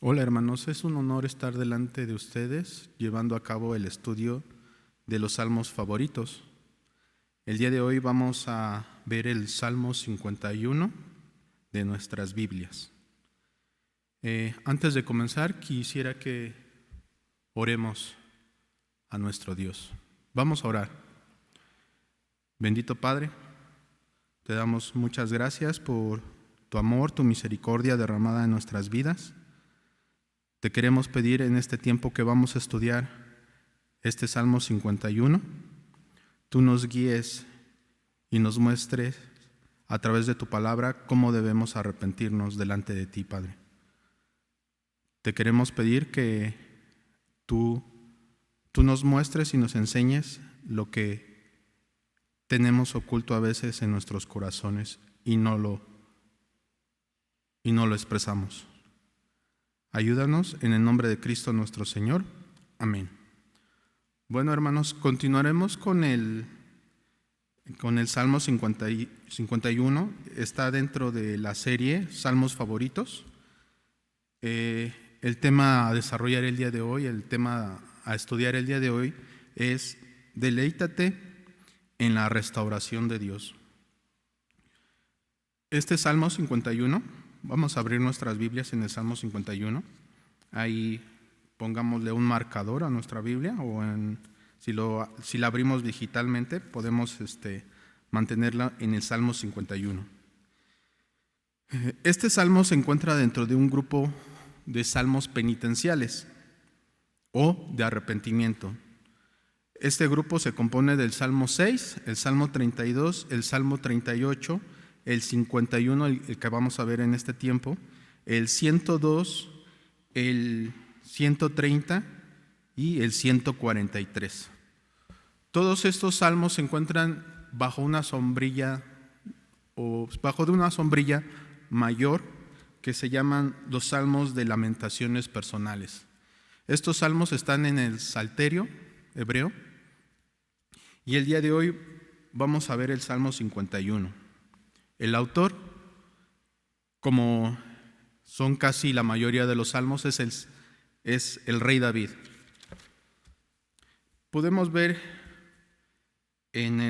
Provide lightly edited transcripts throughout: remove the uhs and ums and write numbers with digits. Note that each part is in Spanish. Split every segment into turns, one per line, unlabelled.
Hola hermanos, es un honor estar delante de ustedes llevando a cabo el estudio de los salmos favoritos. El día de hoy vamos a ver el Salmo 51 de nuestras Biblias. Antes de comenzar, quisiera que oremos a nuestro Dios. Vamos a orar. Bendito Padre, te damos muchas gracias por tu amor, tu misericordia derramada en nuestras vidas. Te queremos pedir en este tiempo que vamos a estudiar este Salmo 51, tú nos guíes y nos muestres a través de tu palabra cómo debemos arrepentirnos delante de ti, Padre. Te queremos pedir que tú nos muestres y nos enseñes lo que tenemos oculto a veces en nuestros corazones y no lo expresamos. Ayúdanos en el nombre de Cristo nuestro Señor. Amén. Bueno, hermanos, continuaremos con el Salmo 51. Está dentro de la serie Salmos Favoritos. El tema a desarrollar el día de hoy, el tema a estudiar el día de hoy es deleítate en la restauración de Dios. Este Salmo 51, vamos a abrir nuestras Biblias en el Salmo 51. Ahí pongámosle un marcador a nuestra Biblia o si la abrimos digitalmente podemos mantenerla en el Salmo 51. Este salmo se encuentra dentro de un grupo de salmos penitenciales o de arrepentimiento. Este grupo se compone del Salmo 6, el Salmo 32, el Salmo 38, el 51, el que vamos a ver en este tiempo, el 102, el 130 y el 143. Todos estos salmos se encuentran bajo una sombrilla mayor que se llaman los salmos de lamentaciones personales. Estos salmos están en el Salterio hebreo y el día de hoy vamos a ver el Salmo 51. El autor, como son casi la mayoría de los salmos, es el rey David. Podemos ver en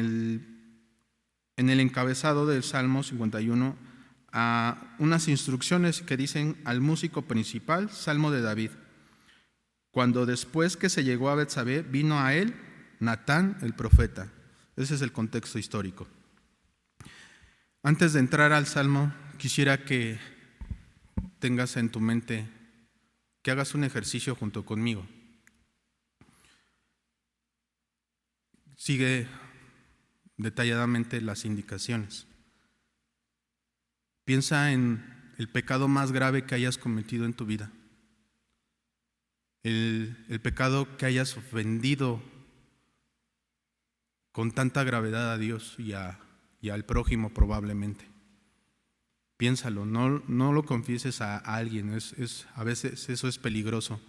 el encabezado del Salmo 51 a unas instrucciones que dicen al músico principal, Salmo de David. Cuando después que se llegó a Betsabé, vino a él Natán el profeta. Ese es el contexto histórico. Antes de entrar al Salmo, quisiera que tengas en tu mente, que hagas un ejercicio junto conmigo. Sigue detalladamente las indicaciones. Piensa en el pecado más grave que hayas cometido en tu vida. El pecado que hayas ofendido con tanta gravedad a Dios y al prójimo probablemente. Piénsalo, no lo confieses a alguien, a veces eso es peligroso,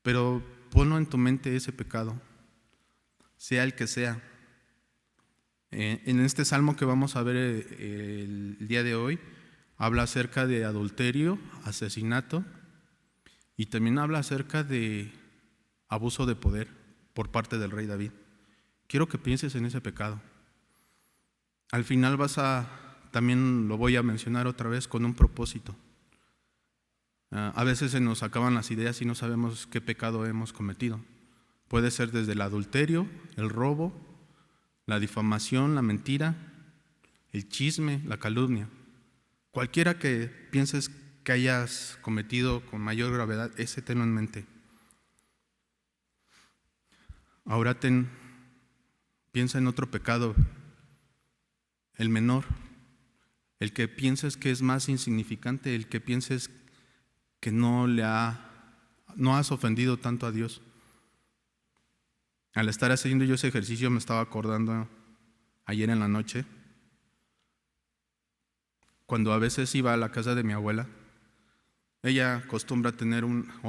pero ponlo en tu mente ese pecado, sea el que sea. En este salmo que vamos a ver el día de hoy, habla acerca de adulterio, asesinato y también habla acerca de abuso de poder por parte del rey David. Quiero que pienses en ese pecado. Al final también lo voy a mencionar otra vez con un propósito. A veces se nos acaban las ideas y no sabemos qué pecado hemos cometido. Puede ser desde el adulterio, el robo, la difamación, la mentira, el chisme, la calumnia. Cualquiera que pienses que hayas cometido con mayor gravedad, ese tenlo en mente. Ahora piensa en otro pecado, el menor, el que pienses que es más insignificante, el que pienses que no has ofendido tanto a Dios. Al estar haciendo yo ese ejercicio me estaba acordando ayer en la noche, cuando a veces iba a la casa de mi abuela. Ella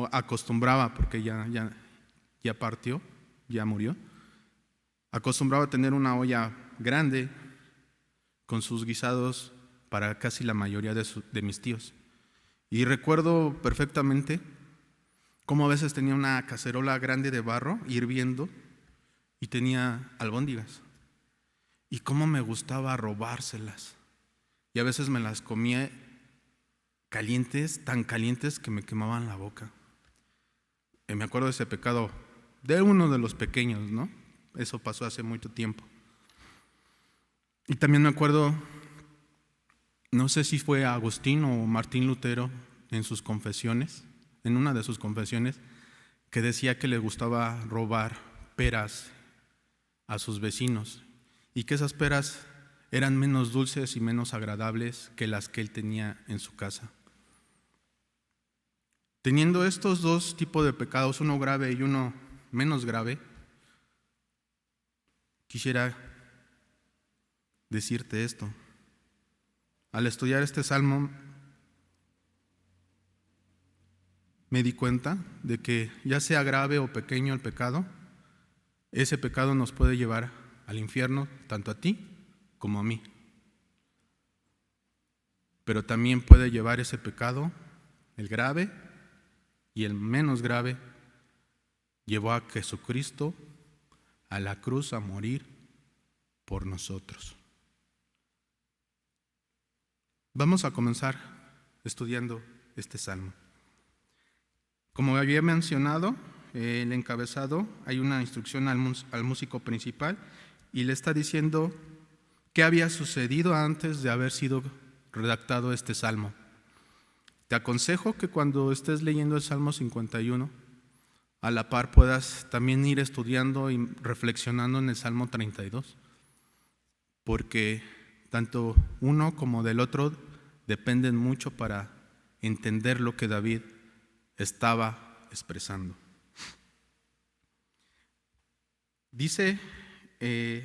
acostumbraba, porque ya partió, ya murió, acostumbraba a tener una olla grande con sus guisados para casi la mayoría de mis tíos. Y recuerdo perfectamente cómo a veces tenía una cacerola grande de barro hirviendo y tenía albóndigas. Y cómo me gustaba robárselas. Y a veces me las comía calientes, tan calientes que me quemaban la boca. Y me acuerdo de ese pecado, de uno de los pequeños, ¿no? Eso pasó hace mucho tiempo. Y también me acuerdo, no sé si fue Agustín o Martín Lutero en sus confesiones, en una de sus confesiones, que decía que le gustaba robar peras a sus vecinos y que esas peras eran menos dulces y menos agradables que las que él tenía en su casa. Teniendo estos dos tipos de pecados, uno grave y uno menos grave, quisiera decirte esto. Al estudiar este salmo, me di cuenta de que ya sea grave o pequeño el pecado, ese pecado nos puede llevar al infierno, tanto a ti como a mí. Pero también puede llevar ese pecado, el grave y el menos grave, llevó a Jesucristo a la cruz a morir por nosotros. Vamos a comenzar estudiando este salmo. Como había mencionado, el encabezado, hay una instrucción al músico principal y le está diciendo qué había sucedido antes de haber sido redactado este salmo. Te aconsejo que cuando estés leyendo el Salmo 51, a la par puedas también ir estudiando y reflexionando en el Salmo 32, porque tanto uno como del otro dependen mucho para entender lo que David estaba expresando. Dice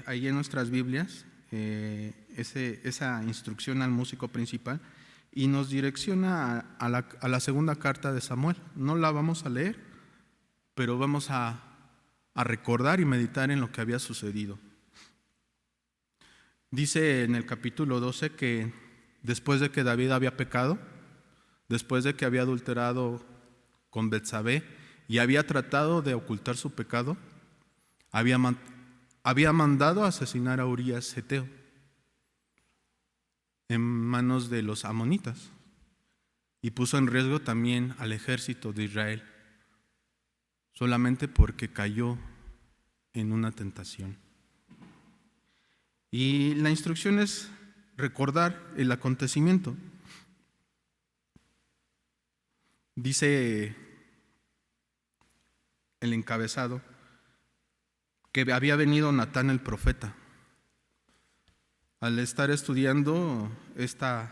ahí en nuestras Biblias esa instrucción al músico principal y nos direcciona a la segunda carta de Samuel. No la vamos a leer, pero vamos a recordar y meditar en lo que había sucedido. Dice en el capítulo 12 que después de que David había pecado, después de que había adulterado con Betsabé y había tratado de ocultar su pecado, había mandado a asesinar a Urías Heteo en manos de los amonitas y puso en riesgo también al ejército de Israel solamente porque cayó en una tentación. Y la instrucción es recordar el acontecimiento. Dice el encabezado que había venido Natán el profeta. Al estar estudiando esta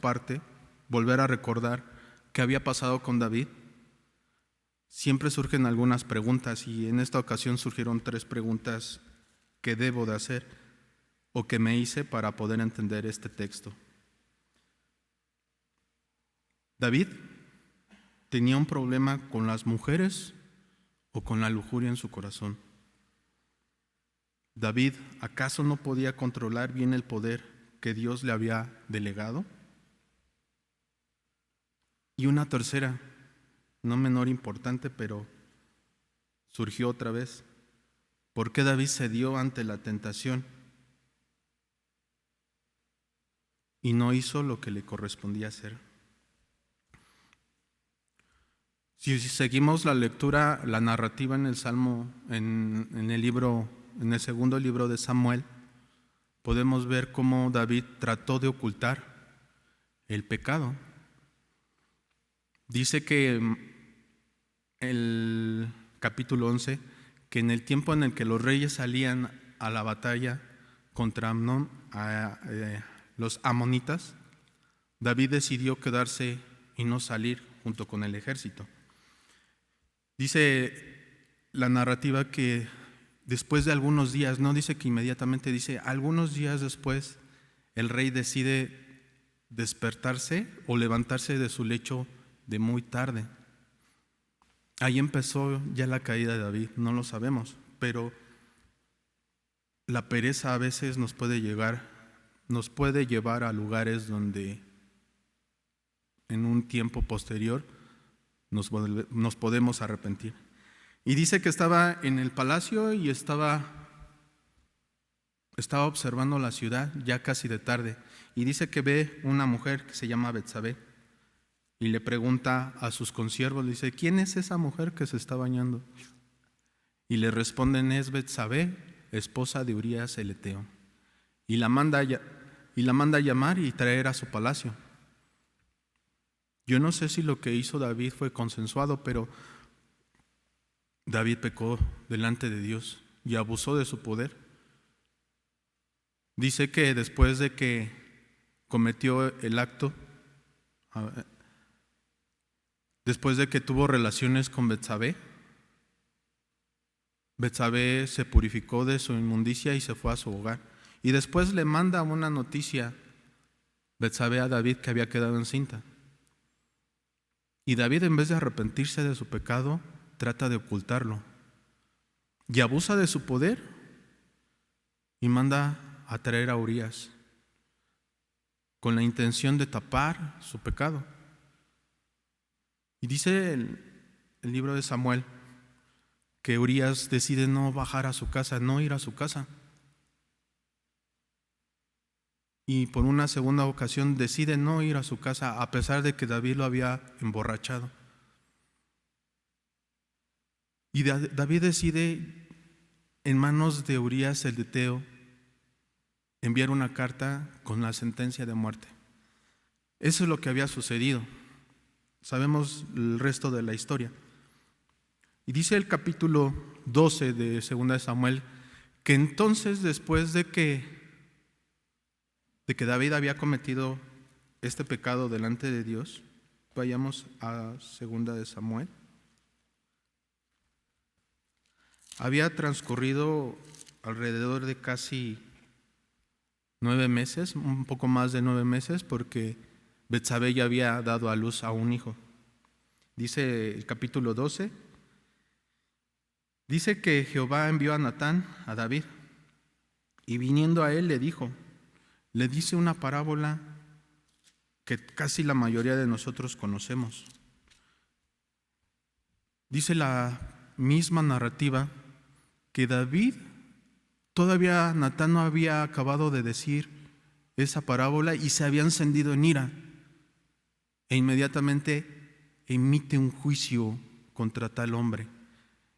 parte, volver a recordar qué había pasado con David, siempre surgen algunas preguntas y en esta ocasión surgieron 3 preguntas que debo de hacer o que me hice para poder entender este texto. ¿David tenía un problema con las mujeres o con la lujuria en su corazón? ¿David acaso no podía controlar bien el poder que Dios le había delegado? Y una tercera, no menor importante, pero surgió otra vez. ¿Por qué David cedió ante la tentación y no hizo lo que le correspondía hacer? Si seguimos la lectura, la narrativa en el Salmo, en el segundo libro de Samuel, podemos ver cómo David trató de ocultar el pecado. Dice que el capítulo 11, que en el tiempo en el que los reyes salían a la batalla contra los amonitas, David decidió quedarse y no salir junto con el ejército. Dice la narrativa que después de algunos días, no dice que inmediatamente, dice algunos días después, el rey decide despertarse o levantarse de su lecho de muy tarde. Ahí empezó ya la caída de David, no lo sabemos, pero la pereza a veces nos puede llevar a lugares donde en un tiempo posterior nos podemos arrepentir. Y dice que estaba en el palacio y estaba observando la ciudad ya casi de tarde. Y dice que ve una mujer que se llama Betsabé y le pregunta a sus consiervos, le dice: ¿quién es esa mujer que se está bañando? Y le responden: es Betsabé, esposa de Urías el Eteo. Y la manda a llamar y traer a su palacio. Yo no sé si lo que hizo David fue consensuado, pero David pecó delante de Dios y abusó de su poder. Dice que después de que cometió el acto, después de que tuvo relaciones con Betsabé, Betsabé se purificó de su inmundicia y se fue a su hogar. Y después le manda una noticia Betsabé a David que había quedado encinta. Y David, en vez de arrepentirse de su pecado, trata de ocultarlo. Y abusa de su poder y manda a traer a Urías con la intención de tapar su pecado. Y dice el libro de Samuel que Urías decide no bajar a su casa, no ir a su casa. Y por una segunda ocasión decide no ir a su casa a pesar de que David lo había emborrachado. Y David decide, en manos de Urías el Eteo, enviar una carta con la sentencia de muerte. Eso es lo que había sucedido. Sabemos el resto de la historia. Y dice el capítulo 12 de 2 de Samuel que entonces, después de que David había cometido este pecado delante de Dios, vayamos a 2 de Samuel. Había transcurrido alrededor de casi 9 meses, un poco más de 9 meses, porque Betsabé ya había dado a luz a un hijo. Dice el capítulo 12, dice que Jehová envió a Natán a David, y viniendo a él le dice una parábola que casi la mayoría de nosotros conocemos. Dice la misma narrativa que David, todavía Natán no había acabado de decir esa parábola y se había encendido en ira e inmediatamente emite un juicio contra tal hombre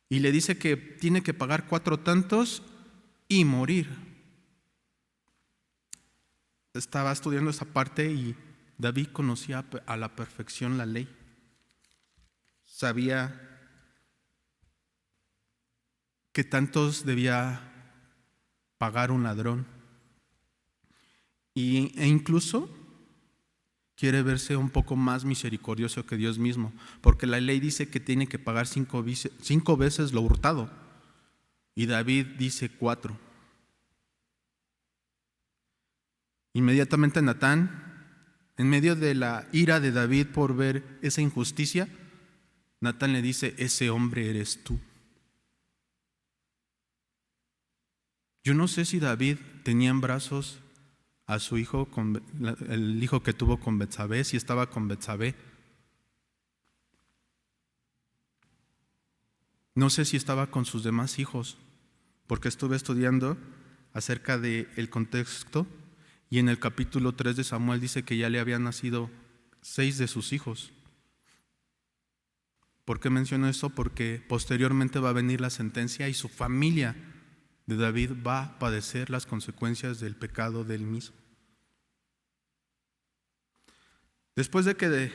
y le dice que tiene que pagar 4 tantos y morir. Estaba estudiando esa parte y David conocía a la perfección la ley. Sabía que tantos debía pagar un ladrón e incluso quiere verse un poco más misericordioso que Dios mismo, porque la ley dice que tiene que pagar 5 veces lo hurtado y David dice 4. Inmediatamente Natán, en medio de la ira de David por ver esa injusticia, Natán le dice: ese hombre eres tú. Yo no sé si David tenía en brazos a su hijo, el hijo que tuvo con Betsabé, si estaba con Betsabé. No sé si estaba con sus demás hijos, porque estuve estudiando acerca del contexto y en el capítulo 3 de Samuel dice que ya le habían nacido 6 de sus hijos. ¿Por qué menciono eso? Porque posteriormente va a venir la sentencia y su familia de David va a padecer las consecuencias del pecado de él mismo. Después de que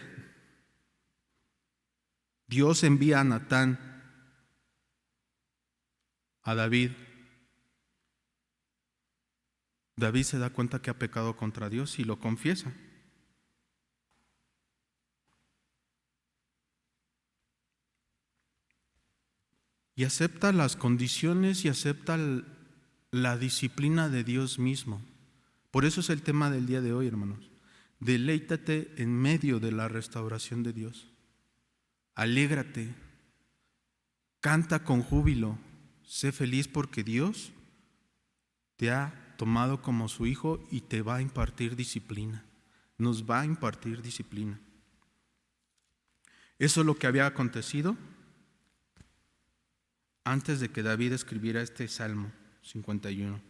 Dios envía a Natán a David, David se da cuenta que ha pecado contra Dios y lo confiesa. Y acepta las condiciones y acepta la disciplina de Dios mismo. Por eso es el tema del día de hoy, hermanos. Deleítate en medio de la restauración de Dios. Alégrate, canta con júbilo, sé feliz porque Dios te ha tomado como su hijo y te va a impartir disciplina. Nos va a impartir disciplina. Eso es lo que había acontecido antes de que David escribiera este Salmo 51.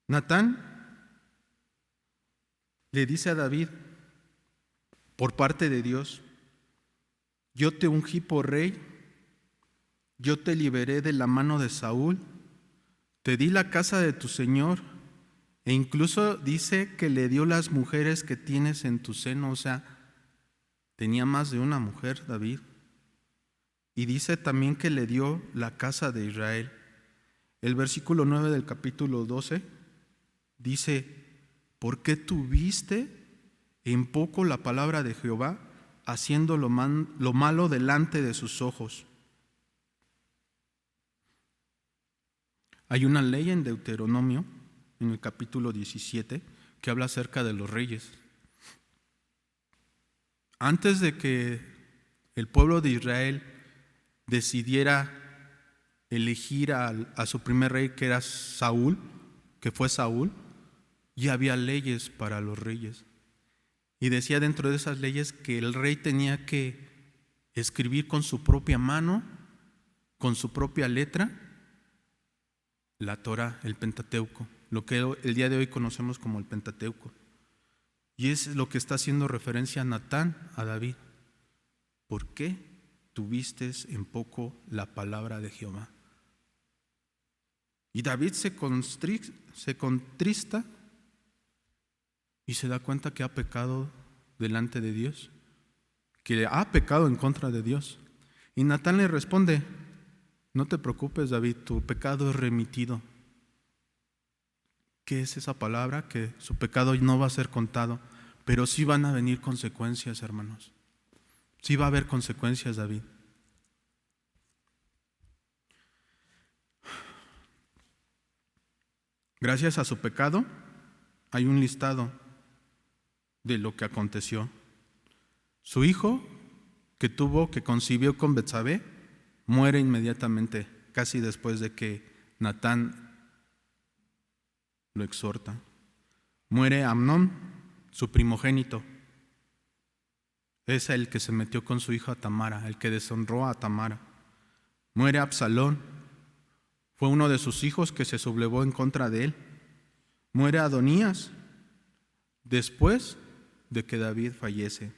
Natán le dice a David, por parte de Dios: yo te ungí por rey, yo te liberé de la mano de Saúl, te di la casa de tu señor, e incluso dice que le dio las mujeres que tienes en tu seno. O sea, tenía más de una mujer David. Y dice también que le dio la casa de Israel. El versículo 9 del capítulo 12 dice: ¿por qué tuviste en poco la palabra de Jehová, haciendo lo malo delante de sus ojos? Hay una ley en Deuteronomio, en el capítulo 17, que habla acerca de los reyes. Antes de que el pueblo de Israel decidiera elegir a su primer rey, que era Saúl, que fue Saúl, ya había leyes para los reyes. Y decía dentro de esas leyes que el rey tenía que escribir con su propia mano, con su propia letra, la Torá, el Pentateuco, lo que el día de hoy conocemos como el Pentateuco. Y es lo que está haciendo referencia a Natán, a David. ¿Por qué tuviste en poco la palabra de Jehová? Y David se contrista y se da cuenta que ha pecado delante de Dios, que ha pecado en contra de Dios. Y Natán le responde: no te preocupes, David, tu pecado es remitido. ¿Qué es esa palabra? Que su pecado no va a ser contado, pero sí van a venir consecuencias, hermanos. Sí va a haber consecuencias, David. Gracias a su pecado hay un listado de lo que aconteció. Su hijo, que concibió con Betsabé, muere inmediatamente, casi después de que Natán lo exhorta. Muere Amnón, su primogénito. Es el que se metió con su hija Tamara, el que deshonró a Tamara. Muere Absalón, fue uno de sus hijos que se sublevó en contra de él. Muere Adonías, después de que David fallece.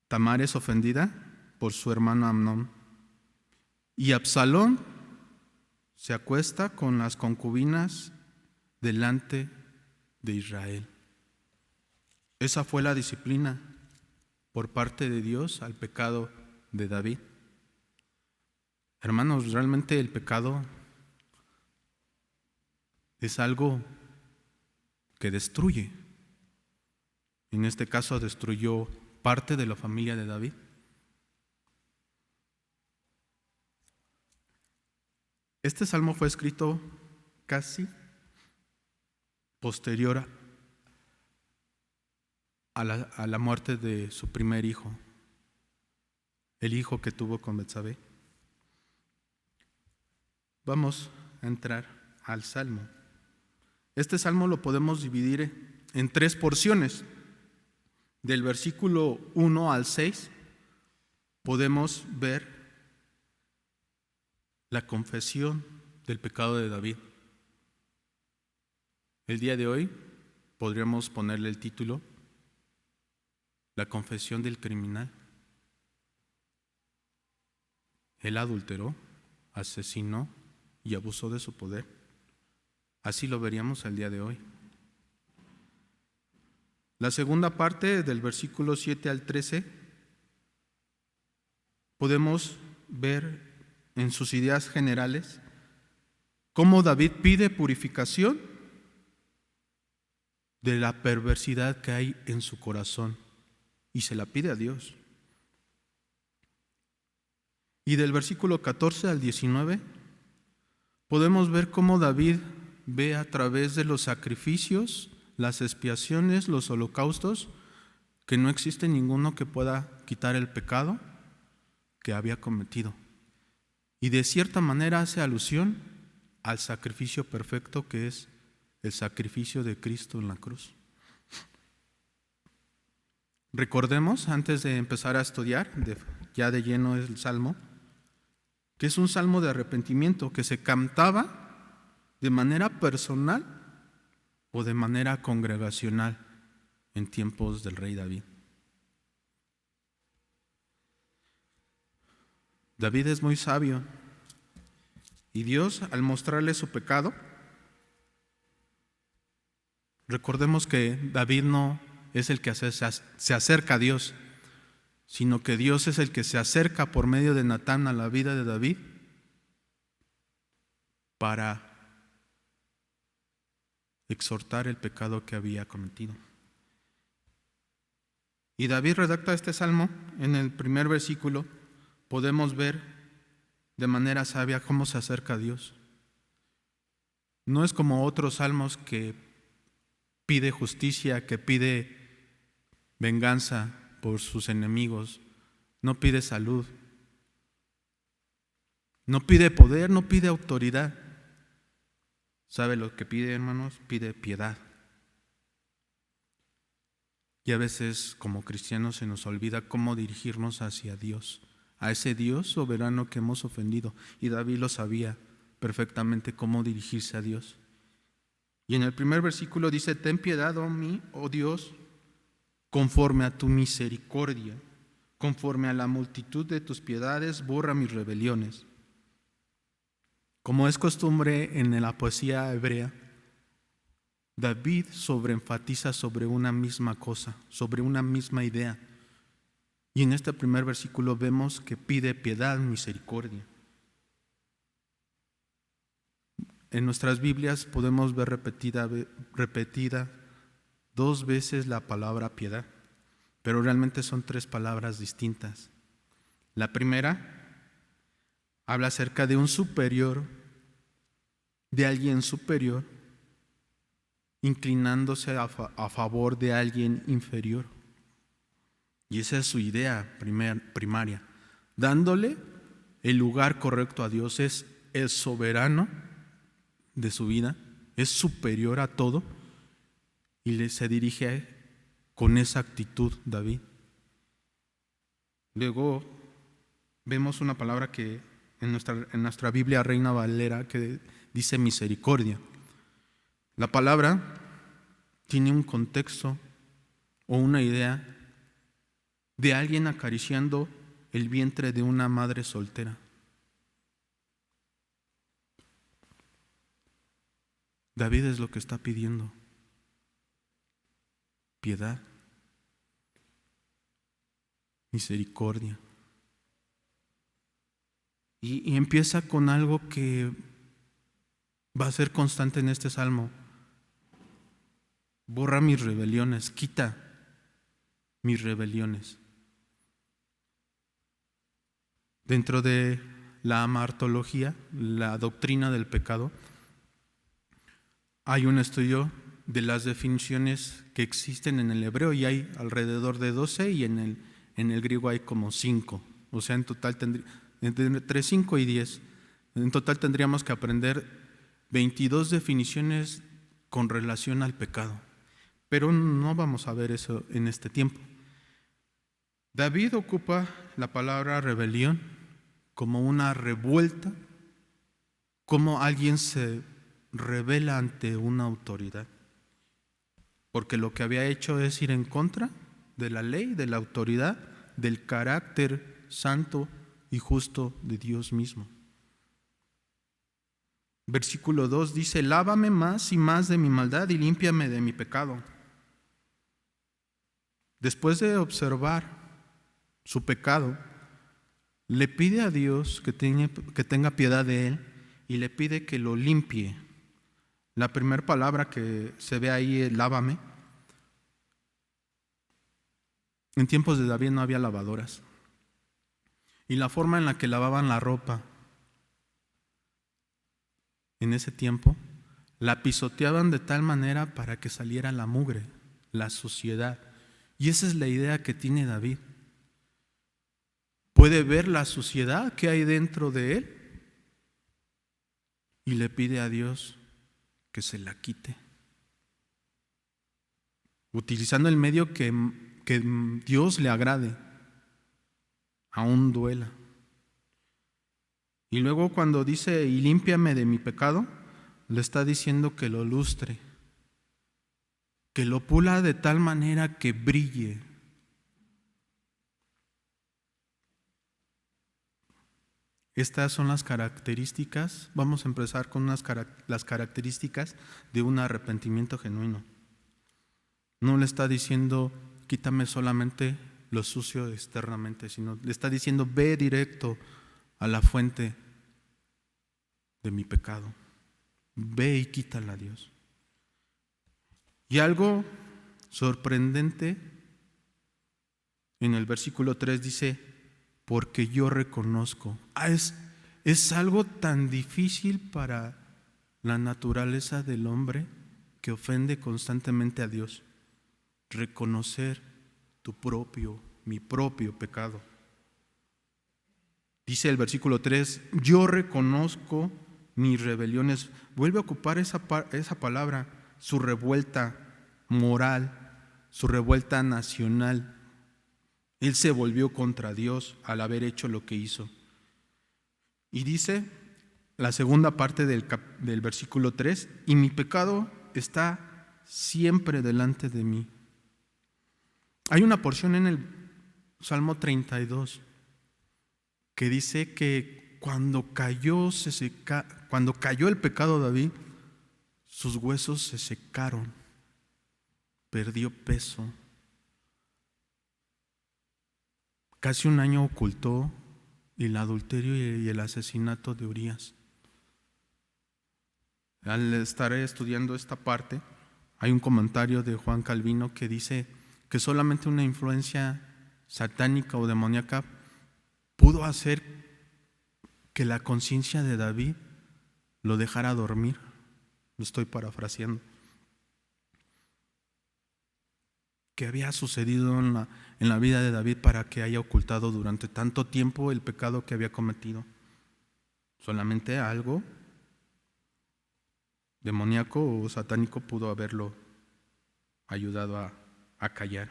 Tamar es ofendida por su hermano Amnón. Y Absalón se acuesta con las concubinas delante de Israel. Esa fue la disciplina por parte de Dios al pecado de David. Hermanos, realmente el pecado es algo que destruye. En este caso destruyó parte de la familia de David. Este salmo fue escrito casi posterior a la muerte de su primer hijo, el hijo que tuvo con Betsabé. Vamos a entrar al salmo. Este salmo lo podemos dividir en 3 porciones. Del versículo 1 al 6 podemos ver la confesión del pecado de David. El día de hoy podríamos ponerle el título: la confesión del criminal. Él adulteró, asesinó y abusó de su poder. Así lo veríamos el día de hoy. La segunda parte, del versículo 7 al 13, podemos ver en sus ideas generales cómo David pide purificación de la perversidad que hay en su corazón y se la pide a Dios. Y del versículo 14 al 19 podemos ver cómo David ve a través de los sacrificios, las expiaciones, los holocaustos, que no existe ninguno que pueda quitar el pecado que había cometido. Y de cierta manera hace alusión al sacrificio perfecto que es el sacrificio de Cristo en la cruz. Recordemos, antes de empezar a estudiar ya de lleno el Salmo, que es un salmo de arrepentimiento que se cantaba de manera personal o de manera congregacional en tiempos del rey David. David es muy sabio y Dios, al mostrarle su pecado, recordemos que David no es el que se acerca a Dios, sino que Dios es el que se acerca por medio de Natán a la vida de David para exhortar el pecado que había cometido. Y David redacta este salmo. En el primer versículo podemos ver de manera sabia cómo se acerca a Dios. No es como otros salmos que pide justicia, que pide venganza por sus enemigos, no pide salud, no pide poder, no pide autoridad. ¿Sabe lo que pide, hermanos? Pide piedad. Y a veces como cristianos se nos olvida cómo dirigirnos hacia Dios, a ese Dios soberano que hemos ofendido. Y David lo sabía perfectamente cómo dirigirse a Dios. Y en el primer versículo dice: ten piedad, oh Dios, conforme a tu misericordia, conforme a la multitud de tus piedades, borra mis rebeliones. Como es costumbre en la poesía hebrea, David sobreenfatiza sobre una misma cosa, sobre una misma idea. Y en este primer versículo vemos que pide piedad, misericordia. En nuestras Biblias podemos ver repetida 2 veces la palabra piedad, pero realmente son 3 palabras distintas. La primera habla acerca de un superior, de alguien superior, inclinándose a favor de alguien inferior. Y esa es su idea primaria, dándole el lugar correcto a Dios. Es el soberano de su vida, es superior a todo, y se dirige con esa actitud David. Luego vemos una palabra que en nuestra Biblia Reina Valera que dice misericordia. La palabra tiene un contexto o una idea de alguien acariciando el vientre de una madre soltera. David es lo que está pidiendo: piedad, misericordia. Y empieza con algo que va a ser constante en este salmo: borra mis rebeliones, quita mis rebeliones. Dentro de la amartología, la doctrina del pecado, hay un estudio de las definiciones que existen en el hebreo, y hay alrededor de 12, y en el griego hay como 5. O sea, en total entre 5 y 10. En total tendríamos que aprender 22 definiciones con relación al pecado. Pero no vamos a ver eso en este tiempo. David ocupa la palabra rebelión como una revuelta, como alguien se rebela ante una autoridad, porque lo que había hecho es ir en contra de la ley, de la autoridad, del carácter santo y justo de Dios mismo. Versículo 2 dice: lávame más y más de mi maldad y límpiame de mi pecado. Después de observar su pecado, le pide a Dios que tenga piedad de él y le pide que lo limpie. La primera palabra que se ve ahí es lávame. En tiempos de David no había lavadoras. Y la forma en la que lavaban la ropa en ese tiempo, la pisoteaban de tal manera para que saliera la mugre, la suciedad. Y esa es la idea que tiene David. Puede ver la suciedad que hay dentro de él y le pide a Dios que se la quite, utilizando el medio que que Dios le agrade, aún duela. Y luego cuando dice, y límpiame de mi pecado, le está diciendo que lo lustre, que lo pula de tal manera que brille. Estas son las características, vamos a empezar con las características de un arrepentimiento genuino. No le está diciendo, quítame solamente lo sucio externamente, sino le está diciendo, ve directo a la fuente de mi pecado. Ve y quítala, Dios. Y algo sorprendente en el versículo 3 dice, porque yo reconozco. Es algo tan difícil para la naturaleza del hombre que ofende constantemente a Dios. Reconocer mi propio pecado. Dice el versículo 3, yo reconozco mis rebeliones. Vuelve a ocupar esa palabra, su revuelta moral, su revuelta nacional. Él se volvió contra Dios al haber hecho lo que hizo. Y dice la segunda parte del versículo 3, y mi pecado está siempre delante de mí. Hay una porción en el Salmo 32 que dice que cuando cayó el pecado de David, sus huesos se secaron, perdió peso. Casi un año ocultó el adulterio y el asesinato de Urías. Al estar estudiando esta parte, hay un comentario de Juan Calvino que dice que solamente una influencia satánica o demoníaca pudo hacer que la conciencia de David lo dejara dormir. Lo estoy parafraseando. ¿Qué había sucedido en la vida de David para que haya ocultado durante tanto tiempo el pecado que había cometido? Solamente algo demoníaco o satánico pudo haberlo ayudado a callar.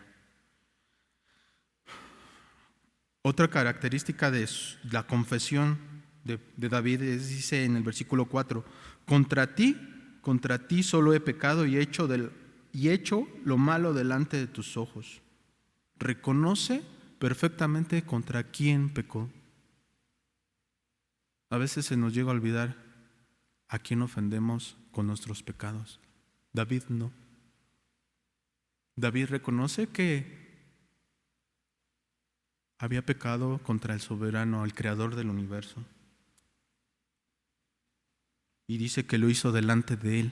Otra característica de la confesión de David dice en el versículo 4, contra ti solo he pecado y he hecho lo malo delante de tus ojos. Reconoce perfectamente contra quién pecó. A veces se nos llega a olvidar a quién ofendemos con nuestros pecados. David no. David reconoce que había pecado contra el soberano, el creador del universo. Y dice que lo hizo delante de él.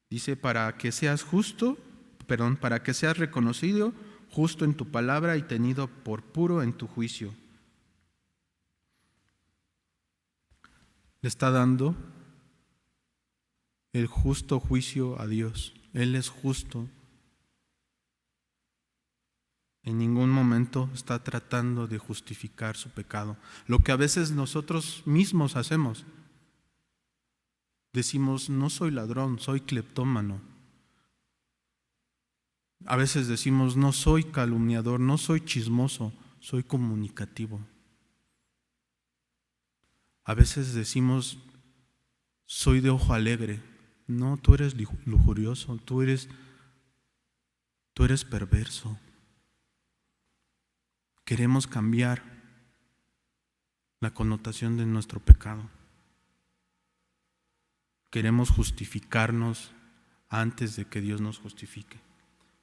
Dice, para que seas reconocido justo en tu palabra y tenido por puro en tu juicio. Le está dando el justo juicio a Dios. Él es justo. En ningún momento está tratando de justificar su pecado. Lo que a veces nosotros mismos hacemos. Decimos, no soy ladrón, soy cleptómano. A veces decimos, no soy calumniador, no soy chismoso, soy comunicativo. A veces decimos, soy de ojo alegre. No, tú eres lujurioso, tú eres perverso. Queremos cambiar la connotación de nuestro pecado. Queremos justificarnos antes de que Dios nos justifique.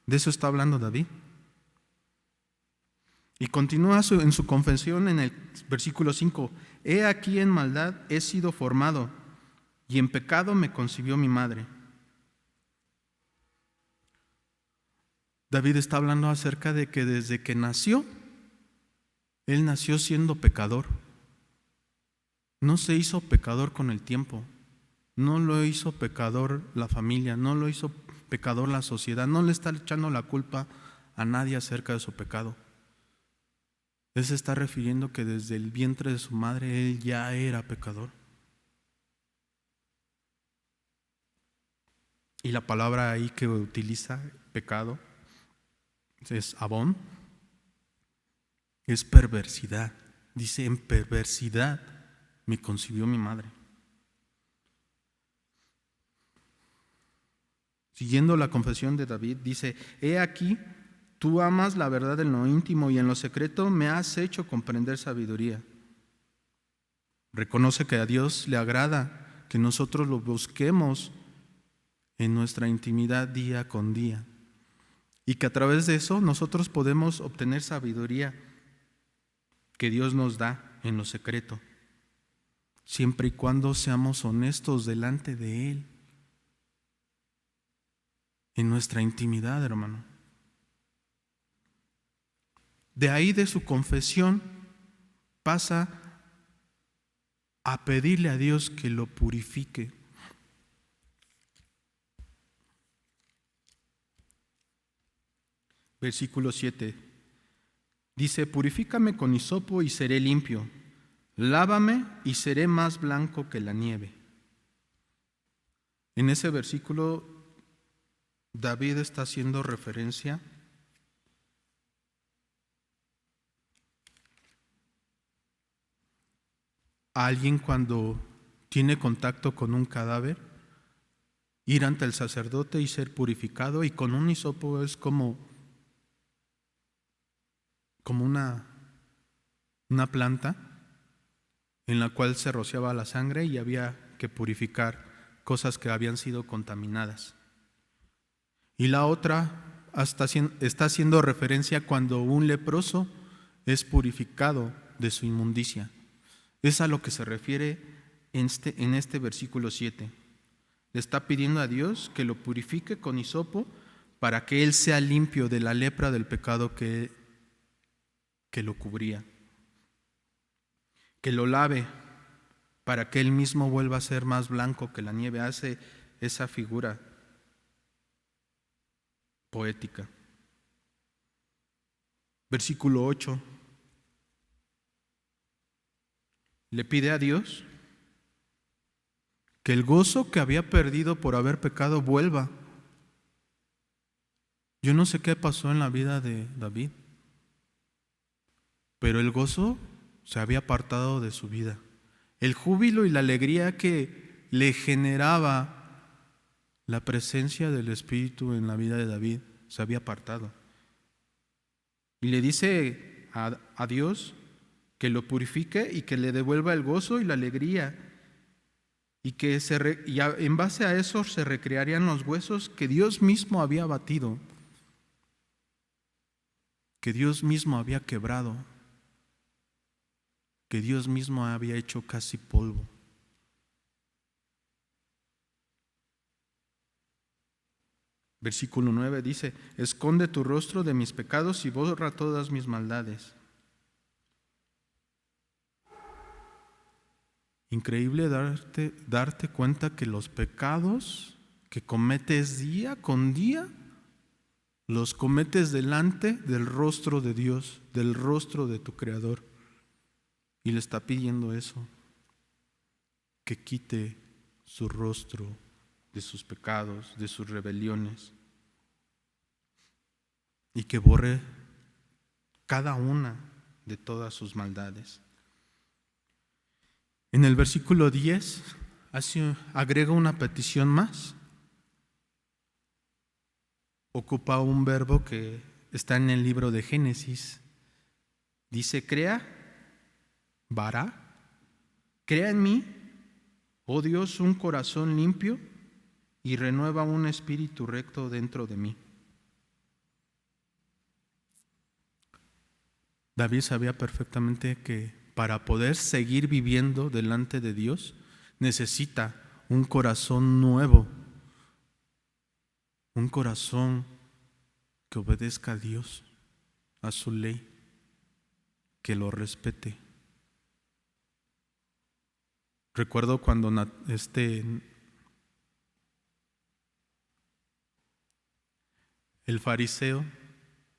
De eso está hablando David. Y continúa en su confesión en el versículo 5. He aquí en maldad he sido formado, y en pecado me concibió mi madre. David está hablando acerca de que desde que nació, él nació siendo pecador. No se hizo pecador con el tiempo. No lo hizo pecador la familia, no lo hizo pecador la sociedad. No le está echando la culpa a nadie acerca de su pecado. Él se está refiriendo que desde el vientre de su madre él ya era pecador. Y la palabra ahí que utiliza, pecado, es Abón, es perversidad. Dice, en perversidad me concibió mi madre. Siguiendo la confesión de David, dice, he aquí, tú amas la verdad en lo íntimo y en lo secreto me has hecho comprender sabiduría. Reconoce que a Dios le agrada que nosotros lo busquemos en nuestra intimidad día con día y que a través de eso nosotros podemos obtener sabiduría que Dios nos da en lo secreto, siempre y cuando seamos honestos delante de Él, en nuestra intimidad, hermano. De ahí de su confesión pasa a pedirle a Dios que lo purifique. Versículo 7. Dice, purifícame con hisopo y seré limpio. Lávame y seré más blanco que la nieve. En ese versículo, David está haciendo referencia a alguien cuando tiene contacto con un cadáver, ir ante el sacerdote y ser purificado, y con un hisopo es como una planta en la cual se rociaba la sangre y había que purificar cosas que habían sido contaminadas. Y la otra está haciendo referencia cuando un leproso es purificado de su inmundicia. Es a lo que se refiere en este versículo 7. Le está pidiendo a Dios que lo purifique con hisopo para que él sea limpio de la lepra del pecado que lo cubría. Que lo lave para que él mismo vuelva a ser más blanco que la nieve. Hace esa figura poética. Versículo 8. Le pide a Dios que el gozo que había perdido por haber pecado vuelva. Yo no sé qué pasó en la vida de David, pero el gozo se había apartado de su vida. El júbilo y la alegría que le generaba la presencia del Espíritu en la vida de David se había apartado. Y le dice a Dios que lo purifique y que le devuelva el gozo y la alegría. Y que en base a eso se recrearían los huesos que Dios mismo había batido, que Dios mismo había quebrado, que Dios mismo había hecho casi polvo. Versículo 9 dice, esconde tu rostro de mis pecados y borra todas mis maldades. Increíble darte cuenta que los pecados que cometes día con día, los cometes delante del rostro de Dios, del rostro de tu Creador. Y le está pidiendo eso, que quite su rostro de sus pecados, de sus rebeliones, y que borre cada una de todas sus maldades. En el versículo 10 agrega una petición más. Ocupa un verbo que está en el libro de Génesis. Dice, crea, bara, crea en mí, oh Dios, un corazón limpio y renueva un espíritu recto dentro de mí. David sabía perfectamente que para poder seguir viviendo delante de Dios necesita un corazón nuevo, un corazón que obedezca a Dios, a su ley, que lo respete. Recuerdo cuando el fariseo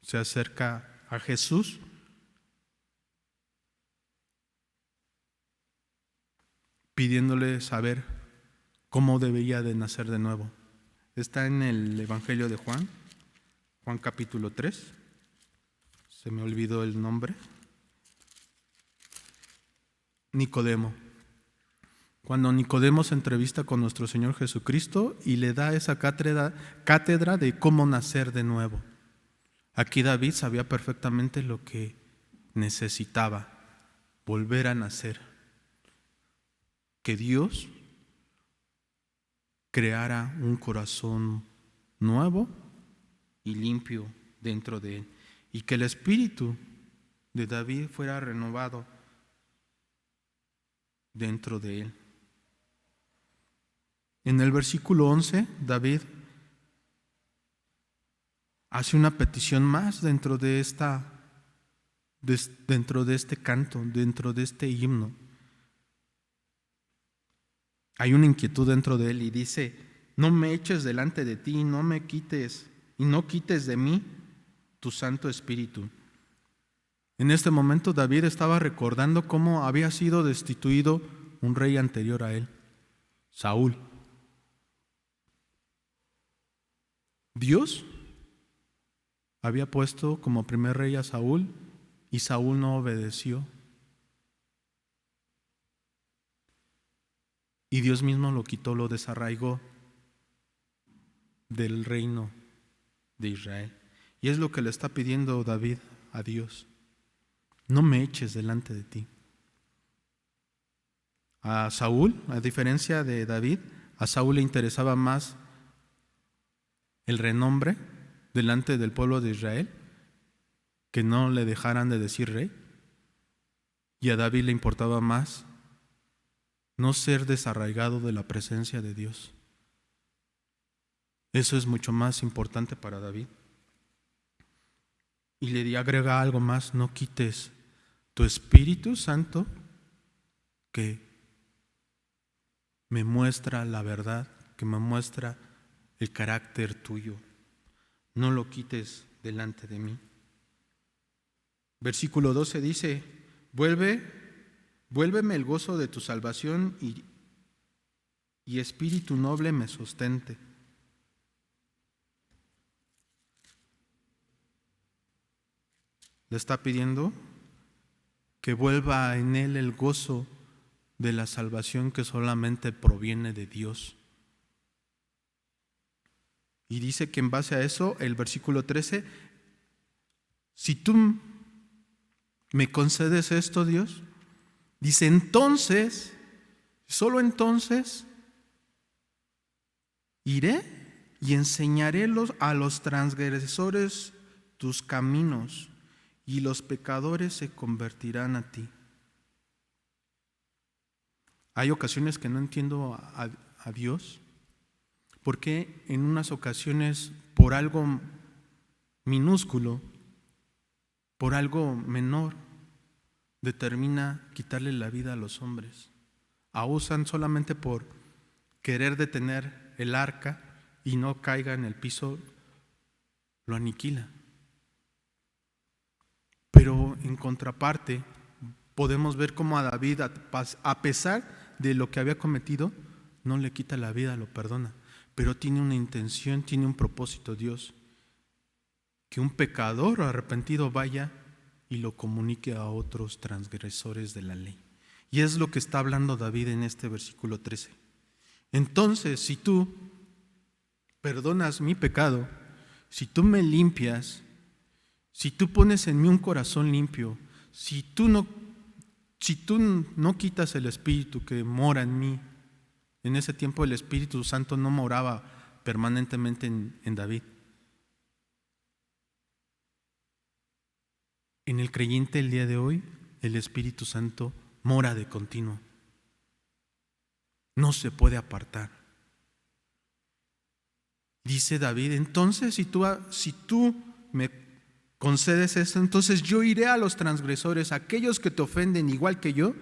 se acerca a Jesús pidiéndole saber cómo debía de nacer de nuevo. Está en el Evangelio de Juan capítulo 3. se me olvidó el nombre, Nicodemo. Cuando Nicodemo se entrevista con nuestro Señor Jesucristo y le da esa cátedra de cómo nacer de nuevo. Aquí David sabía perfectamente lo que necesitaba, volver a nacer. Que Dios creara un corazón nuevo y limpio dentro de él, y que el espíritu de David fuera renovado dentro de él. En el versículo 11, David hace una petición más dentro de este canto, dentro de este himno. Hay una inquietud dentro de él y dice: no me eches delante de ti, no me quites y no quites de mí tu Santo Espíritu. En este momento David estaba recordando cómo había sido destituido un rey anterior a él, Saúl. Dios había puesto como primer rey a Saúl y Saúl no obedeció. Y Dios mismo lo quitó, lo desarraigó del reino de Israel. Y es lo que le está pidiendo David a Dios: no me eches delante de ti. A Saúl, a diferencia de David, a Saúl le interesaba más el renombre delante del pueblo de Israel, que no le dejaran de decir rey. Y a David le importaba más no ser desarraigado de la presencia de Dios. Eso es mucho más importante para David. Y le agrega algo más: no quites tu Espíritu Santo que me muestra la verdad, que me muestra el carácter tuyo. No lo quites delante de mí. Versículo 12 dice: Vuélveme el gozo de tu salvación y espíritu noble me sustente. Le está pidiendo que vuelva en él el gozo de la salvación que solamente proviene de Dios. Y dice que en base a eso, el versículo 13, si tú me concedes esto, Dios, dice, entonces, solo entonces, iré y enseñaré a los transgresores tus caminos, y los pecadores se convertirán a ti. Hay ocasiones que no entiendo a Dios, porque en unas ocasiones, por algo minúsculo, por algo menor, determina quitarle la vida a los hombres. Abusan solamente por querer detener el arca y no caiga en el piso, lo aniquila. Pero en contraparte, podemos ver cómo a David, a pesar de lo que había cometido, no le quita la vida, lo perdona. Pero tiene una intención, tiene un propósito Dios: que un pecador arrepentido vaya y lo comunique a otros transgresores de la ley. Y es lo que está hablando David en este versículo 13. Entonces, si tú perdonas mi pecado, si tú me limpias, si tú pones en mí un corazón limpio, si tú no quitas el Espíritu que mora en mí. En ese tiempo el Espíritu Santo no moraba permanentemente en David. En el creyente el día de hoy, el Espíritu Santo mora de continuo. No se puede apartar. Dice David, entonces si tú me concedes esto, entonces yo iré a los transgresores, a aquellos que te ofenden igual que yo,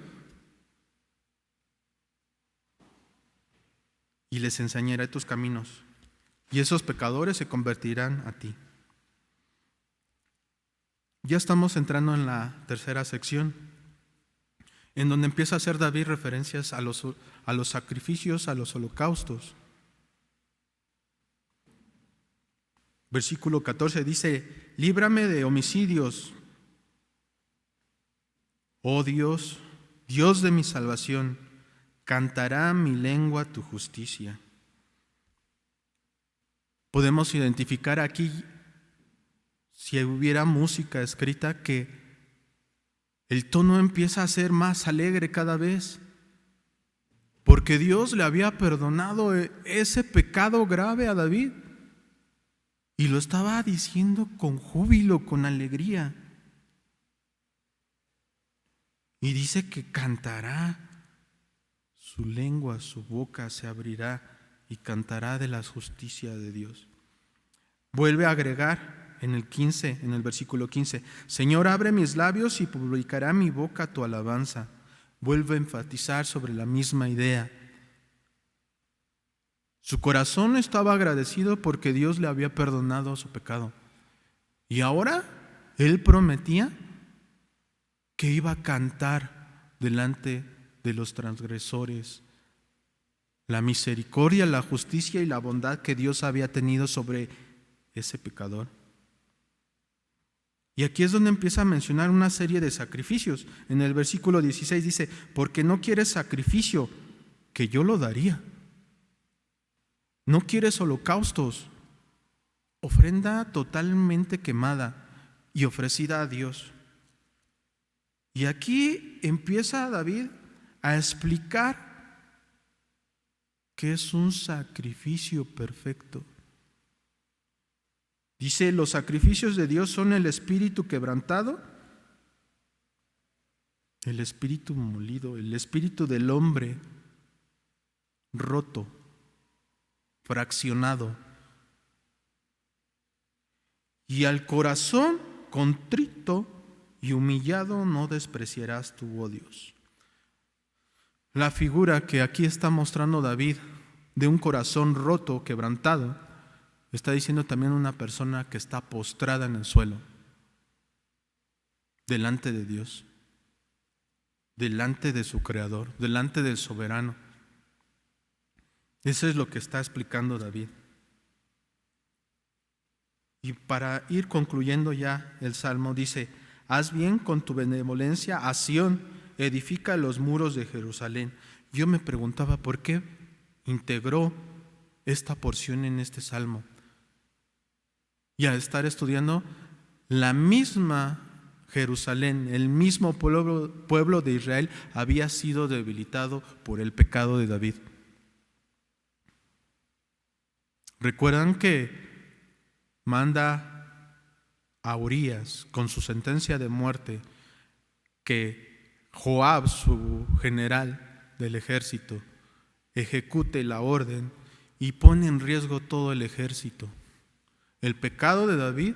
y les enseñaré tus caminos, y esos pecadores se convertirán a ti. Ya estamos entrando en la tercera sección, en donde empieza a hacer David referencias a los sacrificios, a los holocaustos. Versículo 14 dice, líbrame de homicidios, Oh Dios, Dios de mi salvación, cantará mi lengua tu justicia. Podemos identificar aquí, si hubiera música escrita, que el tono empieza a ser más alegre cada vez, porque Dios le había perdonado ese pecado grave a David y lo estaba diciendo con júbilo, con alegría. Y dice que cantará, su lengua, su boca se abrirá y cantará de la justicia de Dios. Vuelve a agregar en el versículo 15, Señor, abre mis labios y publicará mi boca tu alabanza. Vuelve a enfatizar sobre la misma idea. Su corazón estaba agradecido porque Dios le había perdonado su pecado. Y ahora él prometía que iba a cantar delante de los transgresores la misericordia, la justicia y la bondad que Dios había tenido sobre ese pecador. Y aquí es donde empieza a mencionar una serie de sacrificios. En el versículo 16 dice, porque no quieres sacrificio, que yo lo daría. No quieres holocaustos, ofrenda totalmente quemada y ofrecida a Dios. Y aquí empieza David a explicar que es un sacrificio perfecto. Dice, los sacrificios de Dios son el espíritu quebrantado, el espíritu molido, el espíritu del hombre roto, fraccionado. Y al corazón contrito y humillado no despreciarás tú, oh Dios. La figura que aquí está mostrando David de un corazón roto, quebrantado, está diciendo también una persona que está postrada en el suelo, delante de Dios, delante de su Creador, delante del soberano. Eso es lo que está explicando David. Y para ir concluyendo ya el Salmo dice, haz bien con tu benevolencia a Sión, edifica los muros de Jerusalén. Yo me preguntaba por qué integró esta porción en este Salmo. Y al estar estudiando, la misma Jerusalén, el mismo pueblo de Israel había sido debilitado por el pecado de David. ¿Recuerdan que manda a Urías con su sentencia de muerte que Joab, su general del ejército, ejecute la orden y pone en riesgo todo el ejército? El pecado de David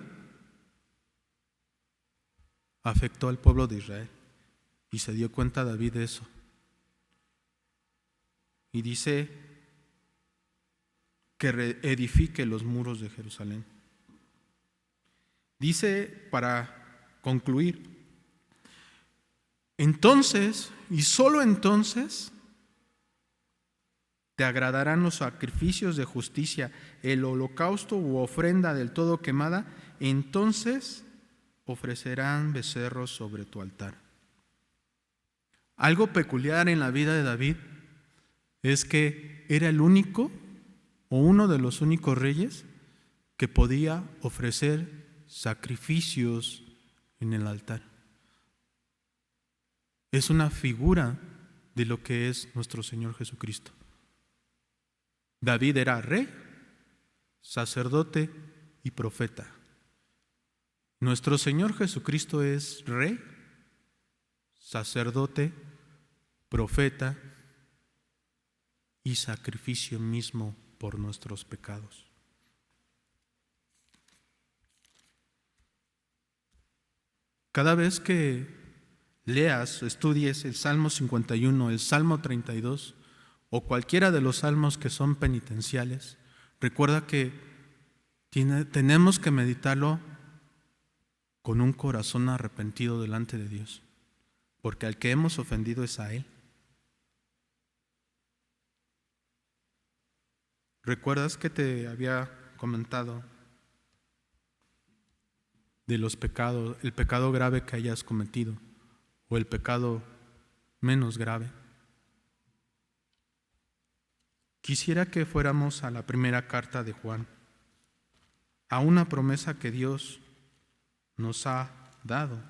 afectó al pueblo de Israel y se dio cuenta David de eso. Y dice que reedifique los muros de Jerusalén. Dice, para concluir, entonces, y solo entonces, te agradarán los sacrificios de justicia, el holocausto u ofrenda del todo quemada, entonces ofrecerán becerros sobre tu altar. Algo peculiar en la vida de David es que era el único o uno de los únicos reyes que podía ofrecer sacrificios en el altar. Es una figura de lo que es nuestro Señor Jesucristo. David era rey, sacerdote y profeta. Nuestro Señor Jesucristo es rey, sacerdote, profeta y sacrificio mismo por nuestros pecados. Cada vez que leas, estudies el Salmo 51, el Salmo 32 o cualquiera de los salmos que son penitenciales, recuerda que tenemos que meditarlo con un corazón arrepentido delante de Dios, porque al que hemos ofendido es a Él. ¿Recuerdas que te había comentado de los pecados, el pecado grave que hayas cometido o el pecado menos grave. Quisiera que fuéramos a la primera carta de Juan, a una promesa que Dios nos ha dado.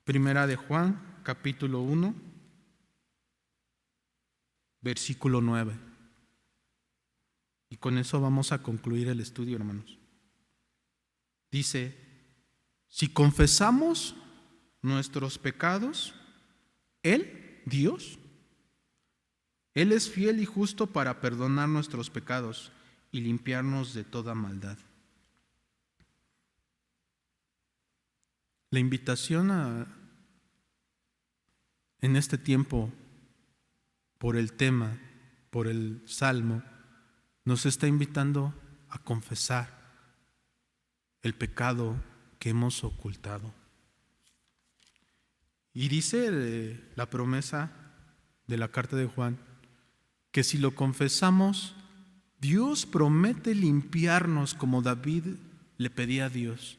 Primera de Juan, capítulo 1, versículo 9. Y con eso vamos a concluir el estudio, hermanos. Dice: si confesamos nuestros pecados, Él, Dios, Él es fiel y justo para perdonar nuestros pecados y limpiarnos de toda maldad. La invitación en este tiempo, por el tema, por el Salmo, nos está invitando a confesar el pecado que hemos ocultado. Y dice la promesa de la carta de Juan que si lo confesamos, Dios promete limpiarnos como David le pedía a Dios.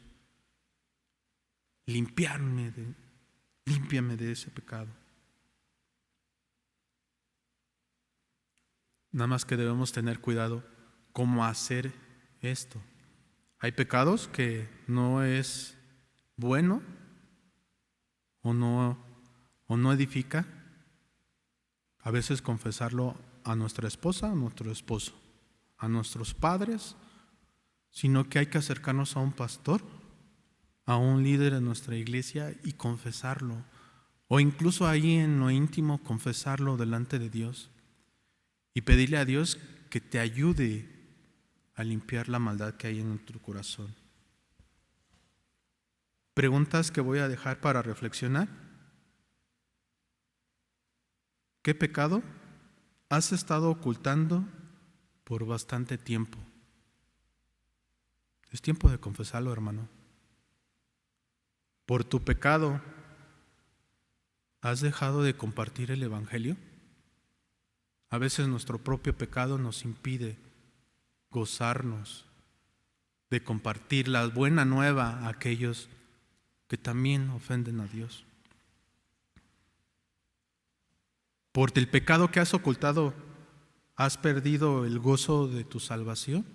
Límpiame de ese pecado. Nada más que debemos tener cuidado cómo hacer esto. Hay pecados que no es bueno o no edifica. A veces confesarlo a nuestra esposa, a nuestro esposo, a nuestros padres, sino que hay que acercarnos a un pastor, a un líder en nuestra iglesia y confesarlo, o incluso ahí en lo íntimo confesarlo delante de Dios y pedirle a Dios que te ayude a limpiar la maldad que hay en tu corazón. Preguntas que voy a dejar para reflexionar. ¿Qué pecado has estado ocultando por bastante tiempo? Es tiempo de confesarlo, hermano. ¿Por tu pecado has dejado de compartir el Evangelio? A veces nuestro propio pecado nos impide gozarnos de compartir la buena nueva a aquellos que también ofenden a Dios. Por el pecado que has ocultado, ¿has perdido el gozo de tu salvación?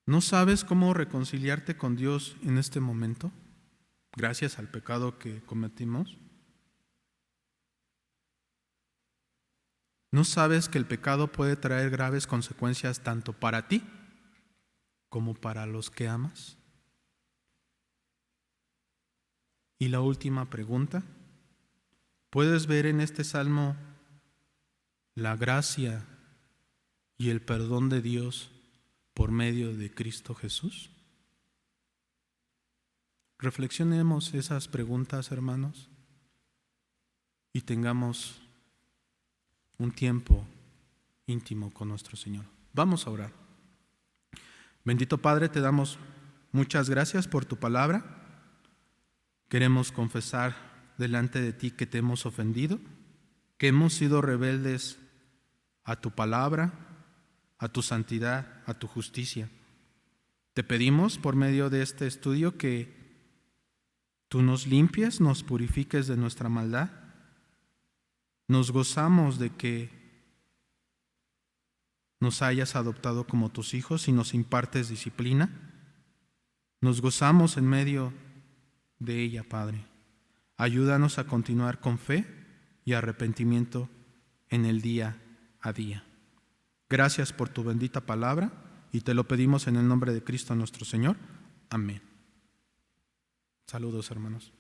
¿No sabes cómo reconciliarte con Dios en este momento, gracias al pecado que cometimos? ¿No sabes que el pecado puede traer graves consecuencias tanto para ti como para los que amas? Y la última pregunta: ¿puedes ver en este salmo la gracia y el perdón de Dios por medio de Cristo Jesús? Reflexionemos esas preguntas, hermanos, y tengamos un tiempo íntimo con nuestro Señor. Vamos a orar. Bendito Padre, te damos muchas gracias por tu palabra. Queremos confesar delante de ti que te hemos ofendido, que hemos sido rebeldes a tu palabra, a tu santidad, a tu justicia. Te pedimos por medio de este estudio que tú nos limpies, nos purifiques de nuestra maldad. Nos gozamos de que nos hayas adoptado como tus hijos y nos impartes disciplina. Nos gozamos en medio de ella, Padre. Ayúdanos a continuar con fe y arrepentimiento en el día a día. Gracias por tu bendita palabra y te lo pedimos en el nombre de Cristo nuestro Señor. Amén. Saludos, hermanos.